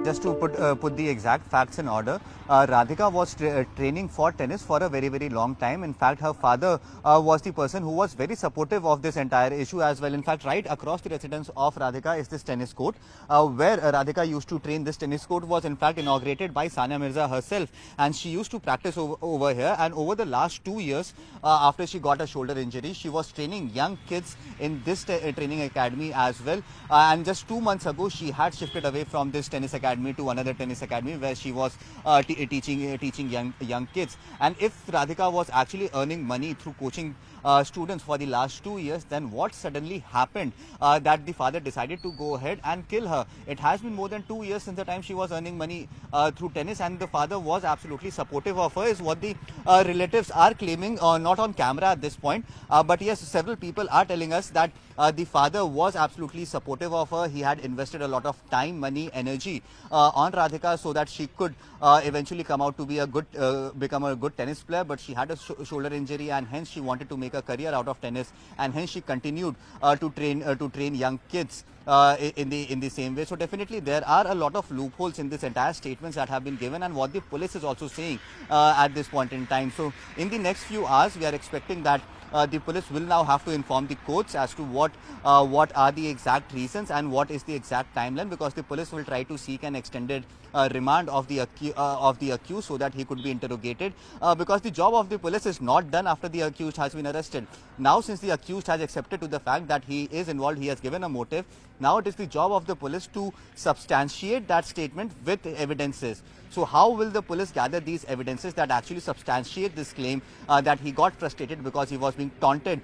just to put the exact facts in order, Radhika was training for tennis for a very long time. In fact, her father was the person who was very supportive of this entire issue as well. In fact, right across the residence of Radhika is this tennis court, where Radhika used to train. This tennis court was in fact inaugurated by Sania Mirza herself, and she used to practice over here. And over the last 2 years, after she got a shoulder injury, she was training young kids in this training academy as well. And just 2 months ago, she had shifted away from this tennis academy to another tennis academy where she was teaching young kids. And if Radhika was actually earning money through coaching students for the last 2 years, then what suddenly happened that the father decided to go ahead and kill her? It has been more than 2 years since the time she was earning money through tennis, and the father was absolutely supportive of her, is what the relatives are claiming, not on camera at this point, but yes, several people are telling us that the father was absolutely supportive of her. He had invested a lot of time, money, energy on Radhika so that she could eventually come out to be become a good tennis player, but she had a shoulder injury, and hence she wanted to make a career out of tennis, and hence she continued to train young kids in the same way. So definitely there are a lot of loopholes in this entire statements that have been given, and what the police is also saying at this point in time. So in the next few hours, we are expecting that the police will now have to inform the courts as to what are the exact reasons and what is the exact timeline, because the police will try to seek an extended remand of the accused so that he could be interrogated, because the job of the police is not done after the accused has been arrested. Now, since the accused has accepted to the fact that he is involved, he has given a motive, now it is the job of the police to substantiate that statement with evidences. So how will the police gather these evidences that actually substantiate this claim that he got frustrated because he was being taunted,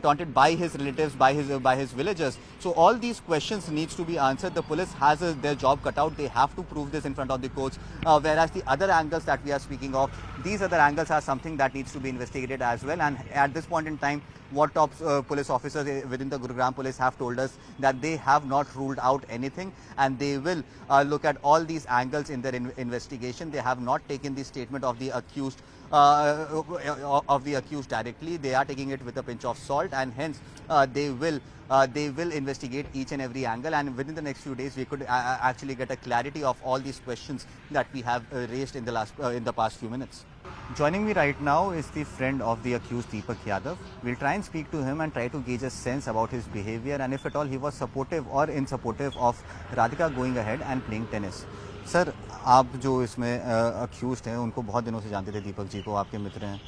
taunted by his relatives, by his villagers? So all these questions needs to be answered. The police has their job cut out. They have to prove this in front of the courts. Whereas the other angles that we are speaking of, these other angles are something that needs to be investigated as well. And at this point in time, what top police officers within the Gurugram police have told us that they have not ruled out anything, and they will look at all these angles in their investigation. They have not taken the statement of the accused directly. They are taking it with a pinch of salt, and hence they will investigate each and every angle, and within the next few days we could actually get a clarity of all these questions that we have raised in the past few minutes. Joining me right now is the friend of the accused, Deepak Yadav. We'll try and speak to him and try to gauge a sense about his behavior and if at all he was supportive or insupportive of Radhika going ahead and playing tennis. Sir, आप जो इसमें accused हैं उनको बहुत दिनों से जानते थे, दीपक जी को, आपके मित्र हैं,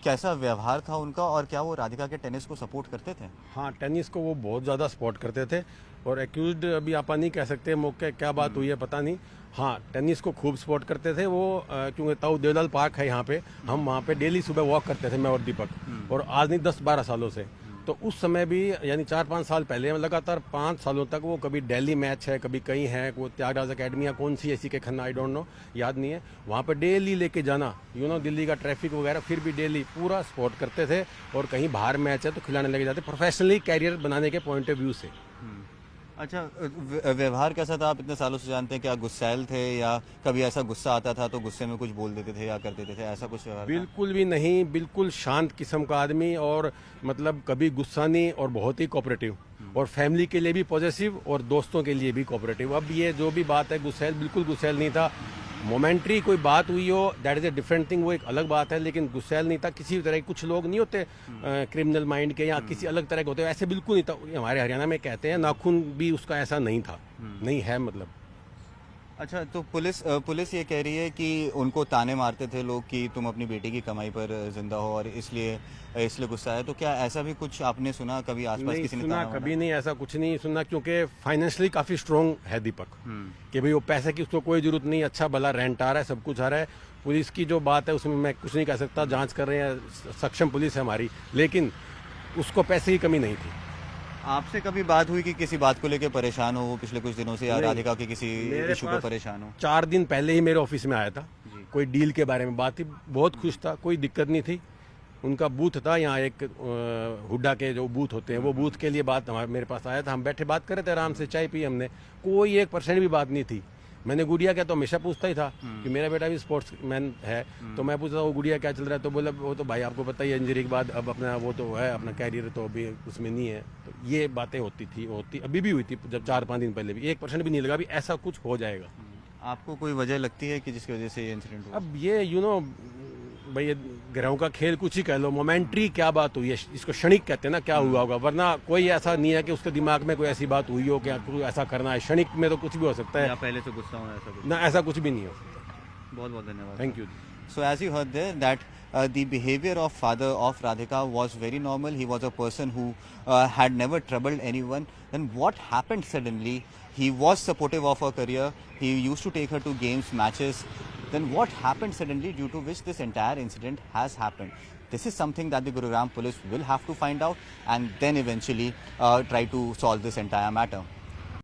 कैसा व्यवहार था उनका और क्या वो राधिका के टेनिस को सपोर्ट करते थे? हाँ, टेनिस को वो बहुत ज़्यादा सपोर्ट करते थे, और एक्यूज्ड अभी आप नहीं कह सकते मौके क्या बात हुई है पता नहीं। हाँ, टेनिस को खूब सपोर्ट करते थे वो, क्योंकि ताऊ देवलाल पार्क है यहाँ पे, हम वहाँ पे डेली सुबह वॉक करते थे मैं और दीपक, और आज नहीं 10-12 सालों से। तो उस समय भी यानी 4-5 साल पहले लगातार 5 सालों तक वो कभी दिल्ली मैच है, कभी कहीं है, वो त्यागराज अकेडमी या कौन सी ऐसी के खन्ना, आई डोंट नो, याद नहीं है, वहाँ पे डेली लेके जाना, दिल्ली का ट्रैफिक वगैरह, फिर भी डेली पूरा सपोर्ट करते थे, और कहीं बाहर मैच है तो खिलाने लगे जाते, प्रोफेशनली कैरियर बनाने के पॉइंट ऑफ व्यू से। अच्छा, व्यवहार कैसा था? आप इतने सालों से जानते हैं, क्या गुस्सैल थे या कभी ऐसा गुस्सा आता था तो गुस्से में कुछ बोल देते थे या कर देते थे, ऐसा कुछ व्यवहार? बिल्कुल भी नहीं, बिल्कुल शांत किस्म का आदमी, और मतलब कभी गुस्सा नहीं, और बहुत ही कोऑपरेटिव, और फैमिली के लिए भी पॉजिटिव और दोस्तों के लिए भी कोऑपरेटिव। अब ये जो भी बात है, गुस्सैल बिल्कुल गुस्सैल नहीं था। मोमेंट्री कोई बात हुई हो, that is a different thing, वो एक अलग बात है, लेकिन गुस्सैल नहीं था किसी भी तरह। कुछ लोग नहीं होते क्रिमिनल माइंड के या किसी अलग तरह के होते, ऐसे बिल्कुल नहीं था। हमारे हरियाणा में कहते हैं नाखून भी उसका ऐसा नहीं था, नहीं है मतलब। अच्छा, तो पुलिस ये कह रही है कि उनको ताने मारते थे लोग कि तुम अपनी बेटी की कमाई पर जिंदा हो और इसलिए गुस्सा है, तो क्या ऐसा भी कुछ आपने सुना कभी आसपास किसी ने? सुना कभी नहीं, ऐसा कुछ नहीं सुना, क्योंकि फाइनेंशियली काफ़ी स्ट्रॉन्ग है दीपक, कि भाई वो पैसे की उसको कोई ज़रूरत नहीं, अच्छा भला रेंट आ रहा है, सब कुछ आ रहा है। पुलिस की जो बात है उसमें मैं कुछ नहीं कह सकता, जाँच कर रहे हैं, सक्षम पुलिस है हमारी, लेकिन उसको पैसे की कमी नहीं थी। आपसे कभी बात हुई कि किसी बात को लेकर परेशान हो वो पिछले कुछ दिनों से, या राधिका के किसी इशू पर परेशान हो? 4 दिन पहले ही मेरे ऑफिस में आया था, कोई डील के बारे में बात थी, बहुत खुश था, कोई दिक्कत नहीं थी। उनका बूथ था यहाँ, एक हुड्डा के जो बूथ होते हैं, वो बूथ के लिए बात मेरे पास आया था, हम बैठे बात कर रहे थे आराम से, चाय पी हमने, कोई 1% भी बात नहीं थी। मैंने गुड़िया क्या तो हमेशा पूछता ही था कि मेरा बेटा भी स्पोर्ट्स मैन है, तो मैं पूछता था वो गुड़िया क्या चल रहा है, तो बोला वो तो भाई आपको पता ही है इंजरी के बाद अब अपना वो तो है अपना कैरियर तो अभी उसमें नहीं है। तो ये बातें होती अभी भी हुई थी, जब 4-5 दिन पहले भी 1% भी नहीं लगा अभी ऐसा कुछ हो जाएगा। आपको कोई वजह लगती है कि जिसकी वजह से ये इंसिडेंट हुआ? अब ये भाई ये ग्रहों का खेल कुछ ही कह लो, मोमेंट्री क्या बात हुई है इसको क्षणिक कहते हैं ना, क्या हुआ होगा, वरना कोई ऐसा नहीं है कि उसके दिमाग में कोई ऐसी बात हुई हो क्या कोई ऐसा करना है, क्षणिक में तो कुछ भी हो सकता या है पहले से गुस्सा होना ऐसा कुछ? ना, ऐसा कुछ भी नहीं हो सकता। बहुत बहुत धन्यवाद। Thank you. So as you heard there that the behavior of father of Radhika was very normal. He was a person who had never troubled anyone. Then what happened suddenly? He was supportive of her career. He used to take her to games, matches. Then what happened suddenly due to which this entire incident has happened? This is something that the Gurugram police will have to find out and then eventually try to solve this entire matter.